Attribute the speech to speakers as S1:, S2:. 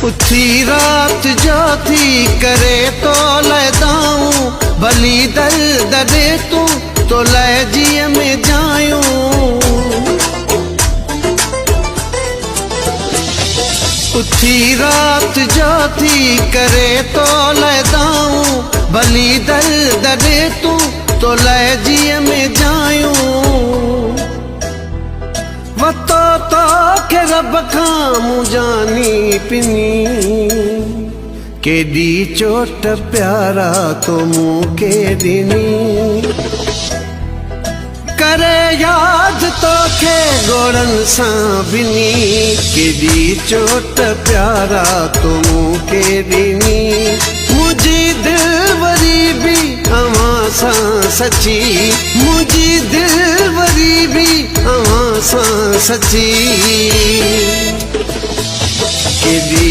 S1: उथी रात जो थी करे तो लदाऊं भली दर दे तू तो लजीअ में जायूं। उथी रात जो थी करे तो लदाऊं भली दर दे तू तो लजीअ में जायूं। वतो तो के रब खां मुजानी पिनी केडी चोट प्यारा तो मूंखे ॾिनी। करे याद तो के गोड़न सां बिनी केडी चोट प्यारा तो मूंखे ॾिनी। मुझी दिल वरी भी अवां सां सची मुझी दिल वरी भी अवां सां सची केडी